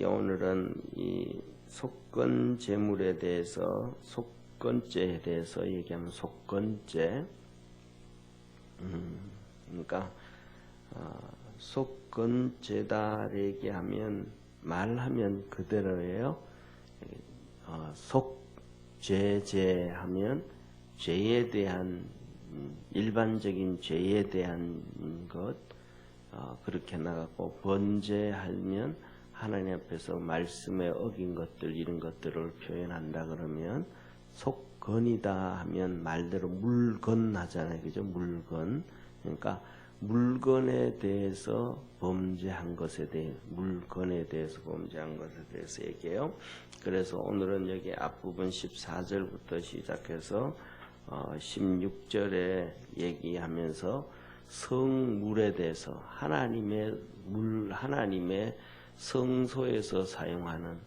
오늘은 이 속건 제물에 대해서, 속건죄에 대해서 얘기하면 속건죄, 그러니까 속건죄다 얘기하면 말하면 그대로예요. 속죄죄하면 죄에 대한 일반적인 죄에 대한 것, 그렇게 나가고, 번제하면 하나님 앞에서 말씀에 어긴 것들, 이런 것들을 표현한다 그러면, 속건이다 하면 말대로 물건 하잖아요. 그죠? 물건. 그러니까 물건에 대해서 범죄한 것에 대해, 물건에 대해서 범죄한 것에 대해서 얘기해요. 그래서 오늘은 여기 앞부분 14절부터 시작해서 16절에 얘기하면서 성물에 대해서 하나님의 성소에서 사용하는,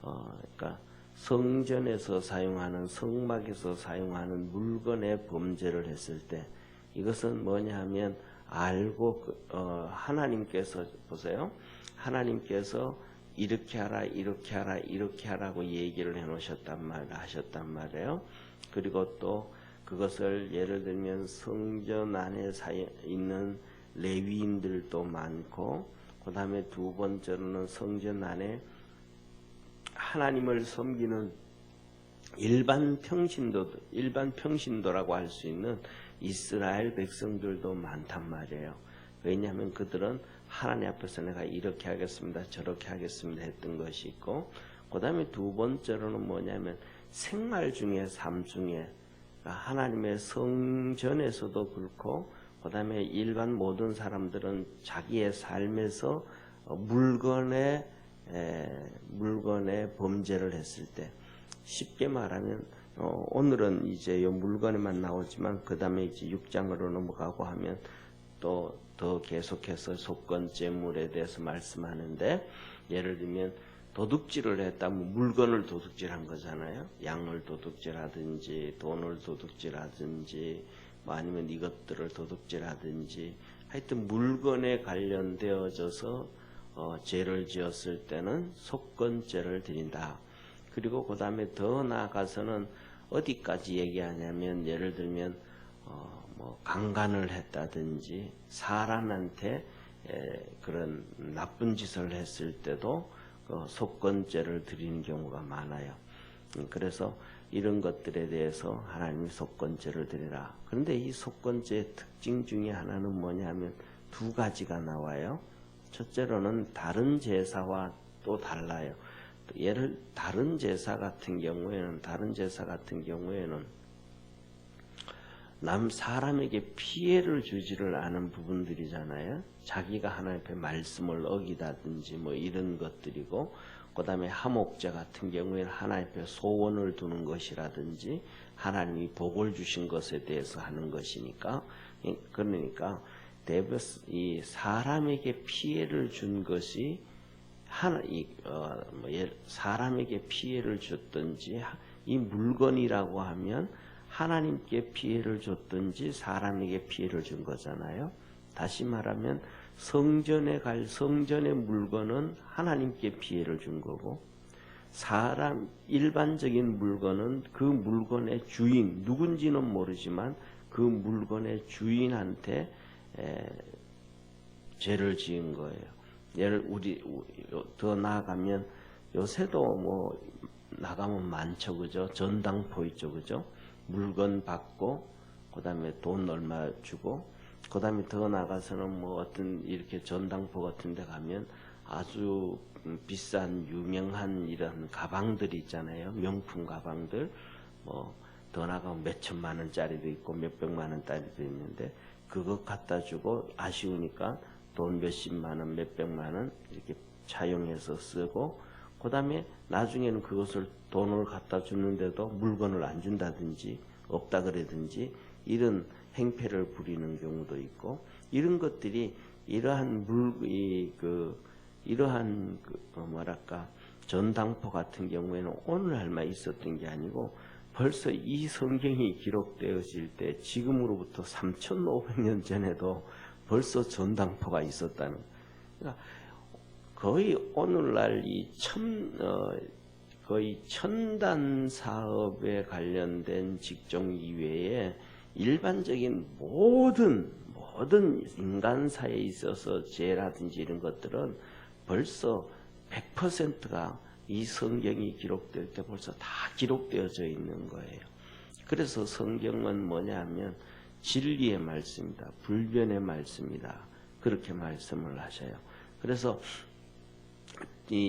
그러니까 성전에서 사용하는, 성막에서 사용하는 물건의 범죄를 했을 때, 이것은 뭐냐 하면 알고, 하나님께서 보세요. 하나님께서 이렇게 하라, 이렇게 하라, 이렇게 하라고 얘기를 하셨단 말이에요. 그리고 또 그것을 예를 들면 성전 안에 있는 레위인들도 많고, 그 다음에 두 번째로는 성전 안에 하나님을 섬기는 일반 평신도라고 할 수 있는 이스라엘 백성들도 많단 말이에요. 왜냐하면 그들은 하나님 앞에서 내가 이렇게 하겠습니다, 저렇게 하겠습니다 했던 것이 있고, 그 다음에 두 번째로는 뭐냐면 생활 중에, 삶 중에, 하나님의 성전에서도 그렇고, 그 다음에 일반 모든 사람들은 자기의 삶에서 물건의 범죄를 했을 때, 쉽게 말하면 오늘은 이제 이 물건에만 나오지만 그 다음에 이제 6장으로 넘어가고 하면 또 더 계속해서 속건죄물에 대해서 말씀하는데, 예를 들면 도둑질을 했다면 물건을 도둑질한 거잖아요. 양을 도둑질하든지 돈을 도둑질하든지 뭐 아니면 이것들을 도둑질하든지, 하여튼 물건에 관련되어져서 죄를 지었을 때는 속건죄를 드린다. 그리고 그 다음에 더 나아가서는 어디까지 얘기하냐면, 예를 들면 뭐 강간을 했다든지 사람한테 그런 나쁜 짓을 했을 때도 속건죄를 드리는 경우가 많아요. 그래서 이런 것들에 대해서 하나님이 속건죄를 드리라. 그런데 이 속건죄의 특징 중에 하나는 뭐냐면 두 가지가 나와요. 첫째로는 다른 제사와 또 달라요. 다른 제사 같은 경우에는 사람에게 피해를 주지를 않은 부분들이잖아요. 자기가 하나님 앞에 말씀을 어기다든지 뭐 이런 것들이고, 그 다음에 하목제 같은 경우에는 하나님 앞에 소원을 두는 것이라든지 하나님이 복을 주신 것에 대해서 하는 것이니까, 그러니까 이 사람에게 피해를 준 것이 사람에게 피해를 줬든지, 이 물건이라고 하면 하나님께 피해를 줬든지 사람에게 피해를 준 거잖아요. 다시 말하면 성전의 물건은 하나님께 피해를 준 거고, 일반적인 물건은 그 물건의 주인, 누군지는 모르지만 그 물건의 주인한테 죄를 지은 거예요. 더 나아가면 요새도 뭐 나가면 많죠, 그죠? 전당포 있죠, 그죠? 물건 받고, 그 다음에 돈 얼마 주고, 그 다음에 더 나가서는 뭐 어떤 이렇게 전당포 같은 데 가면 아주 비싼 유명한 이런 가방들이 있잖아요. 명품 가방들. 뭐 더 나가면 몇 천만 원짜리도 있고 몇 백만 원짜리도 있는데, 그거 갖다 주고 아쉬우니까 돈 몇십만 원, 몇 백만 원 이렇게 차용해서 쓰고, 그 다음에 나중에는 그것을 돈을 갖다 주는데도 물건을 안 준다든지 없다 그러든지 이런 행패를 부리는 경우도 있고, 이런 것들이 이러한 전당포 같은 경우에는 오늘날만 있었던 게 아니고 벌써 이 성경이 기록되어질 때 지금으로부터 3,500년 전에도 벌써 전당포가 있었다는. 그러니까 거의 오늘날 거의 첨단 사업에 관련된 직종 이외에 일반적인 모든 인간사에 있어서 죄라든지 이런 것들은 벌써 100%가 이 성경이 기록될 때 벌써 다 기록되어져 있는 거예요. 그래서 성경은 뭐냐 하면 진리의 말씀이다. 불변의 말씀이다. 그렇게 말씀을 하셔요. 그래서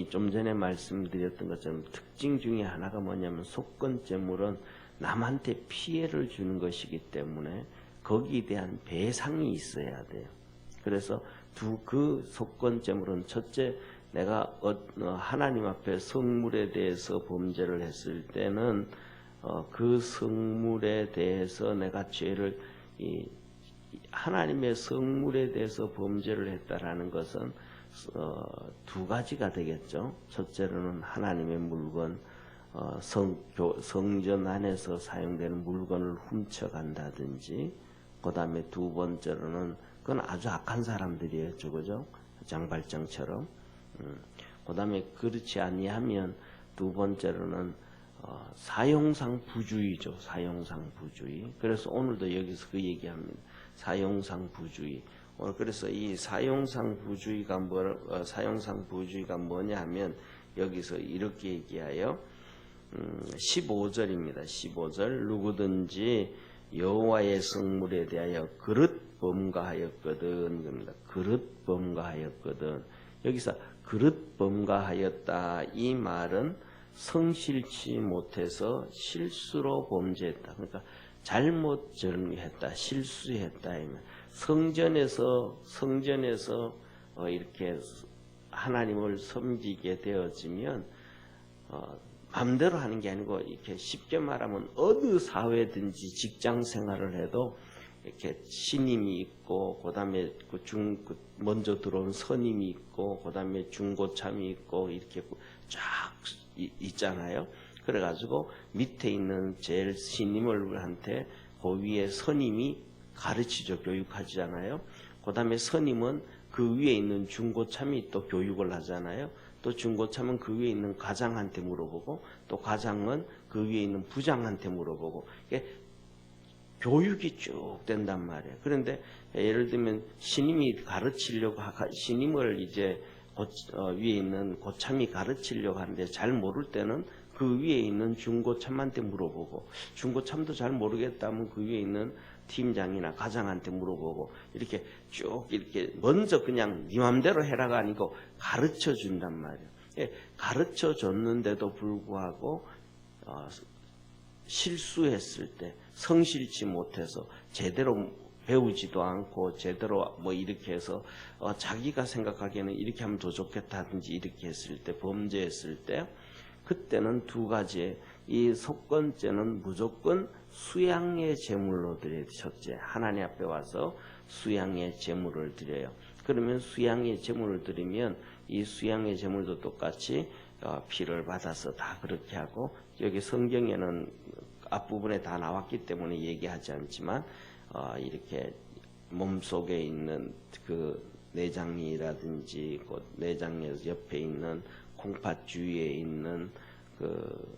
좀 전에 말씀드렸던 것처럼 특징 중에 하나가 뭐냐면 속건죄물은 남한테 피해를 주는 것이기 때문에 거기에 대한 배상이 있어야 돼요. 그래서 그 속건죄물은 첫째, 내가 하나님 앞에 성물에 대해서 범죄를 했을 때는 그 성물에 대해서 내가 죄를 하나님의 성물에 대해서 범죄를 했다라는 것은 두 가지가 되겠죠. 첫째로는 하나님의 물건, 성전 안에서 사용되는 물건을 훔쳐간다든지, 그 다음에 두 번째로는 그건 아주 악한 사람들이었죠, 그죠? 장발장처럼. 그 다음에 그렇지 아니하면 두 번째로는 사용상 부주의죠. 사용상 부주의. 그래서 오늘도 여기서 그 얘기합니다. 사용상 부주의. 그래서 이 사용상 부주의가 뭐냐 하면 여기서 이렇게 얘기하여 15절입니다. 15절 누구든지 여호와의 성물에 대하여 그릇 범가하였거든. 그럽니다. 그릇 범가하였거든. 여기서 그릇 범가하였다. 이 말은 성실치 못해서 실수로 범죄했다. 그러니까 잘못 정했다. 실수했다. 성전에서 이렇게 하나님을 섬기게 되어지면 마음대로 하는 게 아니고 이렇게 쉽게 말하면 어느 사회든지 직장 생활을 해도 이렇게 신임이 있고 그다음에 먼저 들어온 선임이 있고 그다음에 중고참이 있고 이렇게 쫙 있잖아요. 그래가지고 밑에 있는 제일 신임을한테 그 위에 선임이 가르치죠. 교육하잖아요. 그 다음에 선임은 그 위에 있는 중고참이 또 교육을 하잖아요. 또 중고참은 그 위에 있는 과장한테 물어보고 또 과장은 그 위에 있는 부장한테 물어보고 이게 교육이 쭉 된단 말이에요. 그런데 예를 들면 신임이 가르치려고 신임을 이제 위에 있는 고참이 가르치려고 하는데 잘 모를 때는 그 위에 있는 중고참한테 물어보고 중고참도 잘 모르겠다면 그 위에 있는 팀장이나 과장한테 물어보고 이렇게 쭉 이렇게 먼저 그냥 네 맘대로 해라가 아니고 가르쳐 준단 말이에요. 가르쳐 줬는데도 불구하고 실수했을 때 성실치 못해서 제대로 배우지도 않고 제대로 뭐 이렇게 해서 자기가 생각하기에는 이렇게 하면 더 좋겠다든지 이렇게 했을 때 범죄했을 때 그때는 두 가지 이 속건죄는 무조건 수양의 제물로 드려야 돼. 첫째 하나님 앞에 와서 수양의 제물을 드려요. 그러면 수양의 제물을 드리면 이 수양의 제물도 똑같이 피를 받아서 다 그렇게 하고 여기 성경에는 앞부분에 다 나왔기 때문에 얘기하지 않지만 이렇게 몸속에 있는 그 내장이라든지 그 내장 옆에 있는 콩팥 주위에 있는 그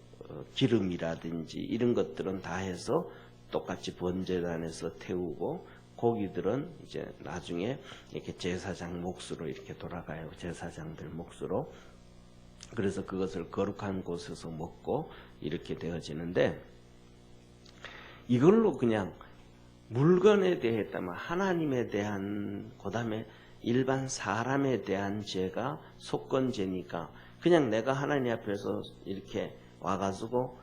기름이라든지 이런 것들은 다 해서 똑같이 번제단에서 태우고 고기들은 이제 나중에 이렇게 제사장 몫으로 이렇게 돌아가요. 제사장들 몫으로. 그래서 그것을 거룩한 곳에서 먹고 이렇게 되어지는데 이걸로 그냥 물건에 대했다면 하나님에 대한 그다음에 일반 사람에 대한 죄가 속건죄니까 그냥 내가 하나님 앞에서 이렇게 와가지고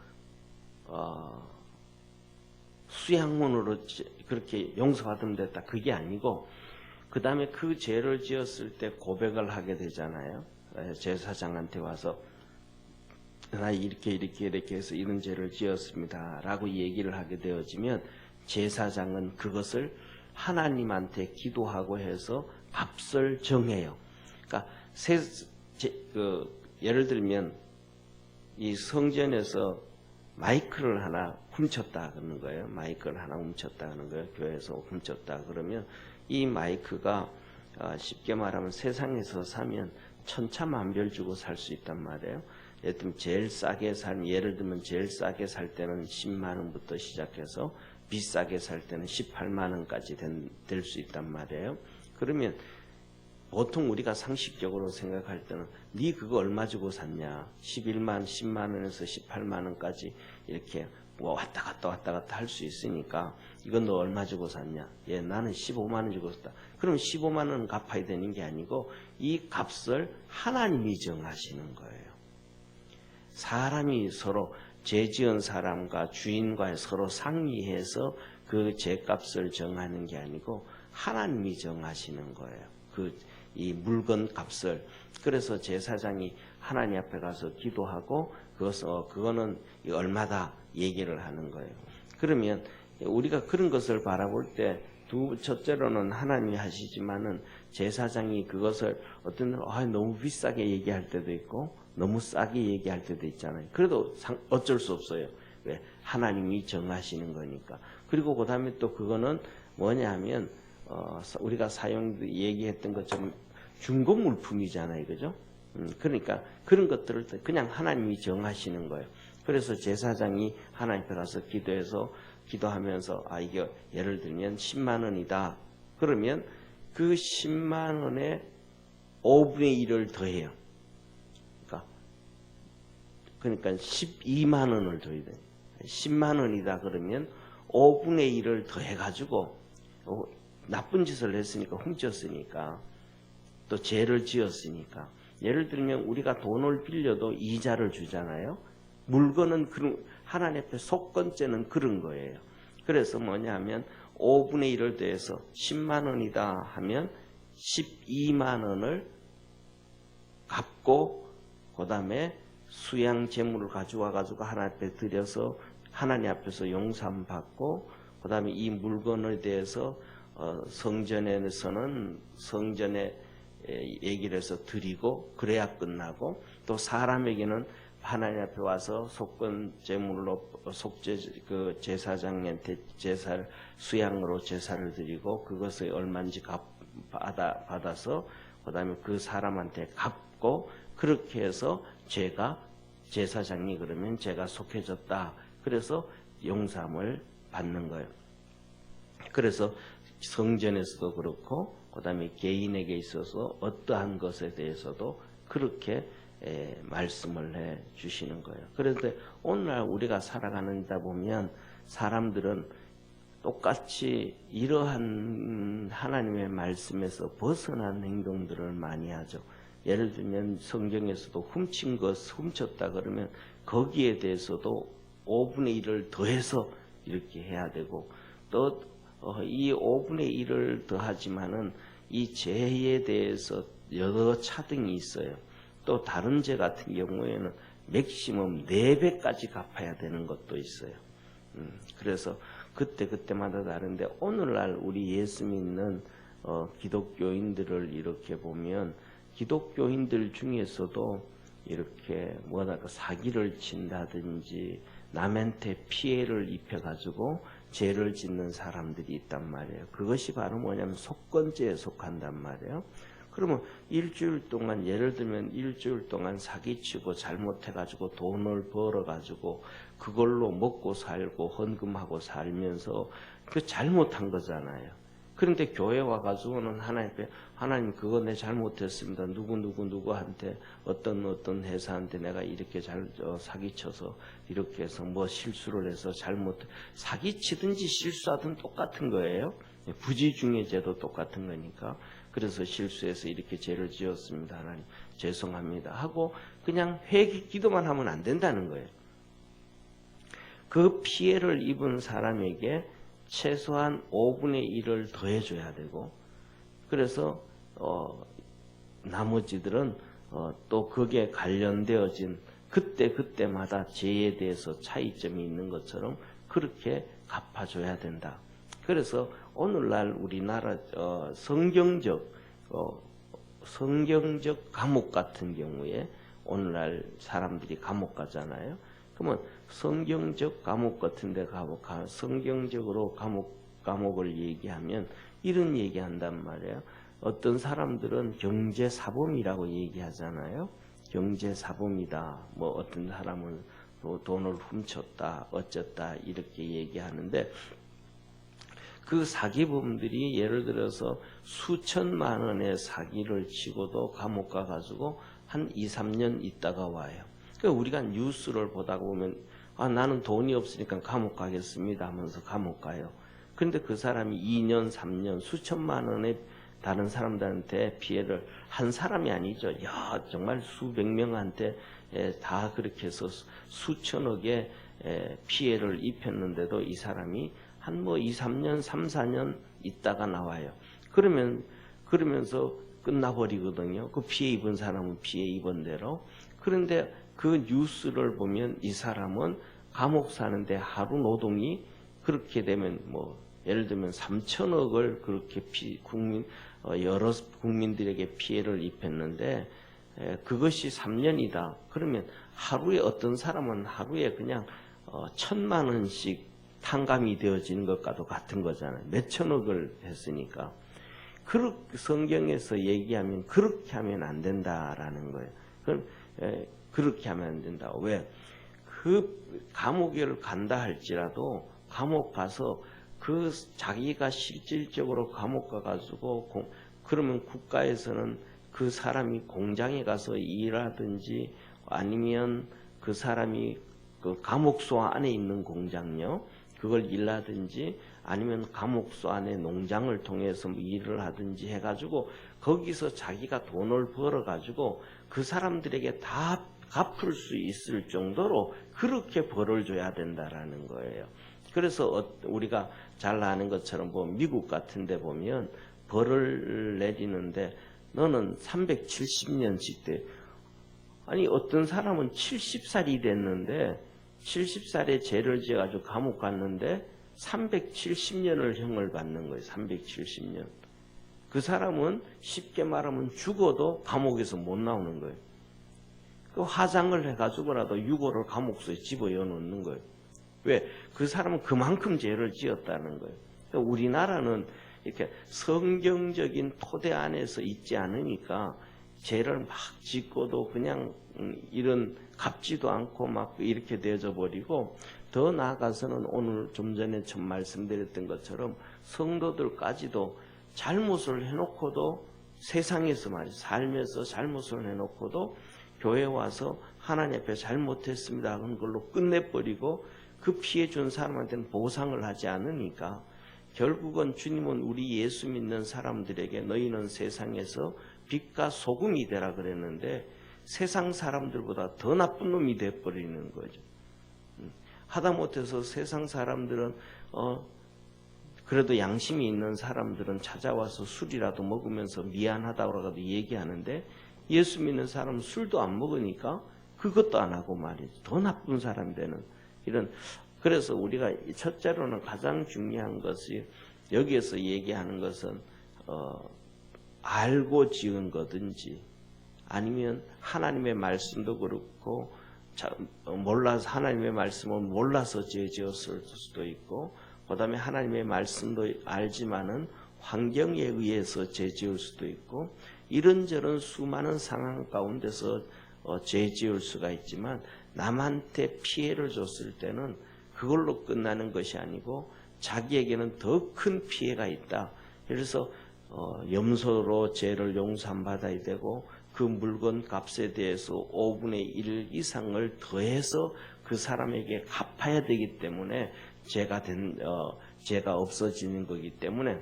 수양문으로 그렇게 용서받으면 됐다. 그게 아니고 그 다음에 그 죄를 지었을 때 고백을 하게 되잖아요. 제사장한테 와서 나 이렇게 해서 이런 죄를 지었습니다. 라고 얘기를 하게 되어지면 제사장은 그것을 하나님한테 기도하고 해서 값을 정해요. 그러니까 예를 들면 이 성전에서 마이크를 하나 훔쳤다 그러는 거예요. 마이크를 하나 훔쳤다 그러는 거예요. 교회에서 훔쳤다 그러면 이 마이크가 쉽게 말하면 세상에서 사면 천차만별 주고 살 수 있단 말이에요. 예를 들면 예를 들면 제일 싸게 살 때는 10만 원부터 시작해서 비싸게 살 때는 18만 원까지 될 수 있단 말이에요. 그러면 보통 우리가 상식적으로 생각할 때는 네 그거 얼마 주고 샀냐? 10만 원에서 18만 원까지 이렇게 뭐 왔다 갔다 할 수 있으니까 이건 너 얼마 주고 샀냐? 예, 나는 15만 원 주고 샀다. 그럼 15만 원 갚아야 되는 게 아니고 이 값을 하나님이 정하시는 거예요. 사람이 서로 죄 지은 사람과 주인과 서로 상의해서 그 죄값을 정하는 게 아니고 하나님이 정하시는 거예요. 이 물건 값을. 그래서 제사장이 하나님 앞에 가서 기도하고 그거는 얼마다 얘기를 하는 거예요. 그러면 우리가 그런 것을 바라볼 때 첫째로는 하나님이 하시지만은 제사장이 그것을 어떤 너무 비싸게 얘기할 때도 있고 너무 싸게 얘기할 때도 있잖아요. 그래도 어쩔 수 없어요. 왜? 하나님이 정하시는 거니까. 그리고 그 다음에 또 그거는 뭐냐 하면 우리가 얘기했던 것처럼 중고 물품이잖아요. 그죠? 그러니까 그런 것들을 그냥 하나님이 정하시는 거예요. 그래서 제사장이 하나님 앞에 가서 기도하면서 이게 예를 들면 10만 원이다. 그러면 그 10만 원에 5분의 1을 더해요. 그러니까 12만 원을 더해야 돼요. 10만 원이다 그러면 5분의 1을 더해가지고 나쁜 짓을 했으니까 훔쳤으니까 또 죄를 지었으니까 예를 들면 우리가 돈을 빌려도 이자를 주잖아요. 물건은 하나님 앞에 속건죄는 그런 거예요. 그래서 뭐냐면 5분의 1을 더해서 10만 원이다 하면 12만 원을 갚고 그 다음에 수양 제물을 가져와 가지고 하나님 앞에 드려서 하나님 앞에서 용서함 받고 그 다음에 이 물건에 대해서 성전에서는 성전에 얘기를 해서 드리고 그래야 끝나고 또 사람에게는 하나님 앞에 와서 속건 제물로 제사장한테 수양으로 제사를 드리고 그것을 얼마인지 받아서 그 다음에 그 사람한테 갚고 그렇게 해서 제사장이 그러면 제가 속해졌다. 그래서 용서함을 받는 거예요. 그래서 성전에서도 그렇고 그 다음에 개인에게 있어서 어떠한 것에 대해서도 그렇게 말씀을 해 주시는 거예요. 그런데 오늘날 우리가 살아가는다 보면 사람들은 똑같이 이러한 하나님의 말씀에서 벗어난 행동들을 많이 하죠. 예를 들면 성경에서도 훔쳤다 그러면 거기에 대해서도 5분의 1을 더해서 이렇게 해야 되고 또 이 5분의 1을 더하지만은 이 죄에 대해서 여러 차등이 있어요. 또 다른 죄 같은 경우에는 맥시멈 4배까지 갚아야 되는 것도 있어요. 그래서 그때마다 다른데 오늘날 우리 예수 믿는 기독교인들을 이렇게 보면 기독교인들 중에서도 이렇게 사기를 친다든지 남한테 피해를 입혀가지고 죄를 짓는 사람들이 있단 말이에요. 그것이 바로 뭐냐면 속건죄에 속한단 말이에요. 그러면 일주일 동안 예를 들면 일주일 동안 사기치고 잘못해가지고 돈을 벌어가지고 그걸로 먹고 살고 헌금하고 살면서 그 잘못한 거잖아요. 그런데 교회 와가지고는 하나님 그거 내 잘못했습니다. 누구한테 어떤 회사한테 내가 이렇게 사기쳐서 이렇게 해서 실수를 해서 사기치든지 실수하든 똑같은 거예요. 부지중예죄도 똑같은 거니까. 그래서 실수해서 이렇게 죄를 지었습니다. 하나님 죄송합니다 하고 그냥 기도만 하면 안 된다는 거예요. 그 피해를 입은 사람에게 최소한 5분의 1을 더해줘야 되고 그래서 나머지들은 또 그게 관련되어진 그때마다 죄에 대해서 차이점이 있는 것처럼 그렇게 갚아줘야 된다. 그래서 오늘날 우리나라 성경적 감옥 같은 경우에 오늘날 사람들이 감옥 가잖아요. 그러면 성경적 감옥 같은 데 성경적으로 감옥을 얘기하면 이런 얘기한단 말이에요. 어떤 사람들은 경제사범이라고 얘기하잖아요. 경제사범이다. 뭐 어떤 사람은 돈을 훔쳤다, 어쨌다 이렇게 얘기하는데 그 사기범들이 예를 들어서 수천만 원의 사기를 치고도 감옥 가가지고 한 2, 3년 있다가 와요. 그러니까 우리가 뉴스를 보다 보면 나는 돈이 없으니까 감옥 가겠습니다 하면서 감옥 가요. 그런데 그 사람이 2년, 3년 수천만 원의 다른 사람들한테 피해를 한 사람이 아니죠. 정말 수백 명한테 다 그렇게 해서 수천억의 피해를 입혔는데도 이 사람이 한 2, 3년, 3, 4년 있다가 나와요. 그러면서 끝나버리거든요. 그 피해 입은 사람은 피해 입은 대로. 그런데 그 뉴스를 보면 이 사람은 감옥 사는데 하루 노동이 그렇게 되면 예를 들면 3천억을 그렇게 여러 국민들에게 피해를 입혔는데 그것이 3년이다. 그러면 하루에 어떤 사람은 하루에 그냥 1,000만 원씩 탕감이 되어지는 것과도 같은 거잖아요. 몇 천억을 했으니까. 성경에서 얘기하면 그렇게 하면 안 된다라는 거예요. 그렇게 하면 안 된다. 왜? 그 감옥을 간다 할지라도 감옥 가서 자기가 실질적으로 감옥 가가지고 그러면 국가에서는 그 사람이 공장에 가서 일하든지 아니면 그 사람이 그 감옥소 안에 있는 공장요. 그걸 일하든지 아니면 감옥소 안에 농장을 통해서 일을 하든지 해가지고 거기서 자기가 돈을 벌어가지고 그 사람들에게 다 갚을 수 있을 정도로 그렇게 벌을 줘야 된다라는 거예요. 그래서 우리가 잘 아는 것처럼 미국 같은 데 보면 벌을 내리는데 너는 370년씩 돼. 아니 어떤 사람은 70살이 됐는데 70살에 죄를 지어가지고 감옥 갔는데 370년을 형을 받는 거예요. 370년. 그 사람은 쉽게 말하면 죽어도 감옥에서 못 나오는 거예요. 그 화장을 해가지고라도 유골을 감옥소에 집어넣어 놓는 거예요. 왜? 그 사람은 그만큼 죄를 지었다는 거예요. 그러니까 우리나라는 이렇게 성경적인 토대 안에서 있지 않으니까 죄를 막 짓고도 그냥 이런 갚지도 않고 막 이렇게 되어져 버리고 더 나아가서는 오늘 좀 전에 좀 말씀드렸던 것처럼 성도들까지도 잘못을 해놓고도 세상에서 말이죠. 삶에서 잘못을 해놓고도 교회 와서 하나님 앞에 잘못했습니다 하는 걸로 끝내버리고 그 피해 준 사람한테는 보상을 하지 않으니까 결국은 주님은 우리 예수 믿는 사람들에게 너희는 세상에서 빛과 소금이 되라 그랬는데 세상 사람들보다 더 나쁜 놈이 돼버리는 거죠. 하다못해서 세상 사람들은 그래도 양심이 있는 사람들은 찾아와서 술이라도 먹으면서 미안하다고 얘기하는데 예수 믿는 사람은 술도 안 먹으니까 그것도 안 하고 말이죠. 더 나쁜 사람 되는 이런. 그래서 우리가 첫째로는 가장 중요한 것이 여기에서 얘기하는 것은 알고 지은 거든지 아니면 하나님의 말씀도 그렇고 몰라서 하나님의 말씀을 몰라서 죄 지었을 수도 있고 그 다음에 하나님의 말씀도 알지만은 환경에 의해서 죄 지을 수도 있고 이런저런 수많은 상황 가운데서 죄 지을 수가 있지만 남한테 피해를 줬을 때는 그걸로 끝나는 것이 아니고 자기에게는 더 큰 피해가 있다. 그래서 염소로 죄를 용서받아야 되고 그 물건 값에 대해서 5분의 1 이상을 더해서 그 사람에게 갚아야 되기 때문에 죄가 없어지는 거기 때문에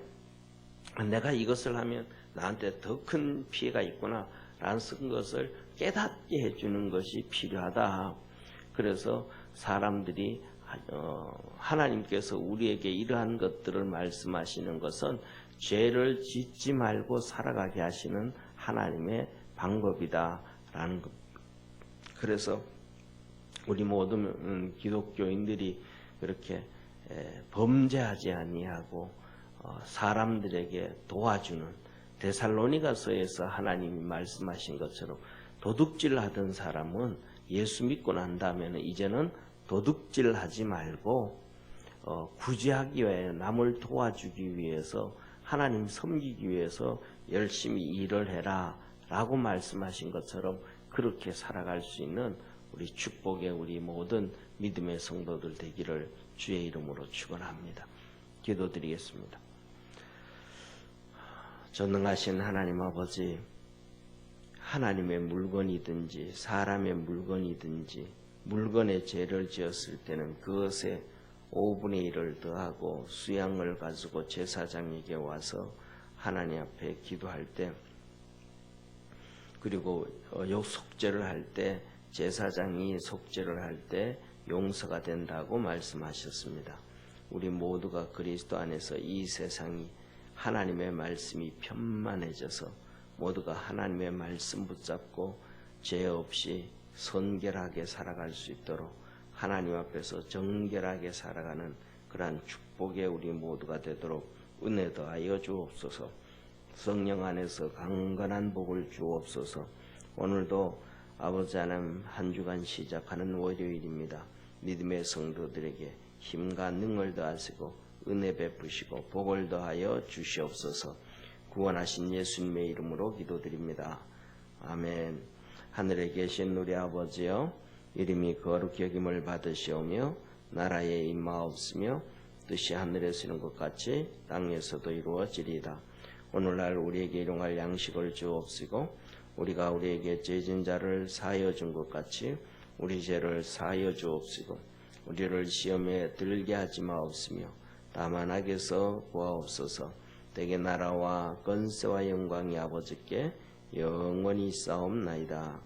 내가 이것을 하면 나한테 더 큰 피해가 있구나 라는 것을 깨닫게 해주는 것이 필요하다. 그래서 사람들이 하나님께서 우리에게 이러한 것들을 말씀하시는 것은 죄를 짓지 말고 살아가게 하시는 하나님의 방법이다라는 것. 그래서 우리 모든 기독교인들이 그렇게 범죄하지 아니하고 사람들에게 도와주는 데살로니가서에서 하나님이 말씀하신 것처럼 도둑질하던 사람은 예수 믿고 난 다음에는 이제는 도둑질하지 말고 구제하기 위해 남을 도와주기 위해서 하나님 섬기기 위해서 열심히 일을 해라 라고 말씀하신 것처럼 그렇게 살아갈 수 있는 우리 축복의 우리 모든 믿음의 성도들 되기를 주의 이름으로 축원합니다. 기도드리겠습니다. 전능하신 하나님 아버지, 하나님의 물건이든지 사람의 물건이든지 물건에 죄를 지었을 때는 그것에 5분의 1을 더하고 수양을 가지고 제사장에게 와서 하나님 앞에 기도할 때, 그리고 속죄를 할 때 제사장이 속죄를 할 때 용서가 된다고 말씀하셨습니다. 우리 모두가 그리스도 안에서 이 세상이 하나님의 말씀이 편만해져서 모두가 하나님의 말씀 붙잡고 죄 없이 선결하게 살아갈 수 있도록 하나님 앞에서 정결하게 살아가는 그러한 축복의 우리 모두가 되도록 은혜 더하여 주옵소서. 성령 안에서 강건한 복을 주옵소서. 오늘도 아버지 하나님 한 주간 시작하는 월요일입니다. 믿음의 성도들에게 힘과 능을 더하시고 은혜 베푸시고 복을 더하여 주시옵소서. 구원하신 예수님의 이름으로 기도드립니다. 아멘. 하늘에 계신 우리 아버지여, 이름이 거룩히 여김을 받으시오며 나라에 임하옵시며 뜻이 하늘에서 이룬 것 같이 땅에서도 이루어지리이다. 오늘날 우리에게 일용할 양식을 주옵시고 우리가 우리에게 죄진 자를 사하여 준 것 같이 우리 죄를 사하여 주옵시고 우리를 시험에 들게 하지 마옵시며 다만 악에서 구하옵소서. 대개 나라와 권세와 영광이 아버지께 영원히 있사옵나이다.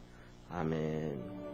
아멘.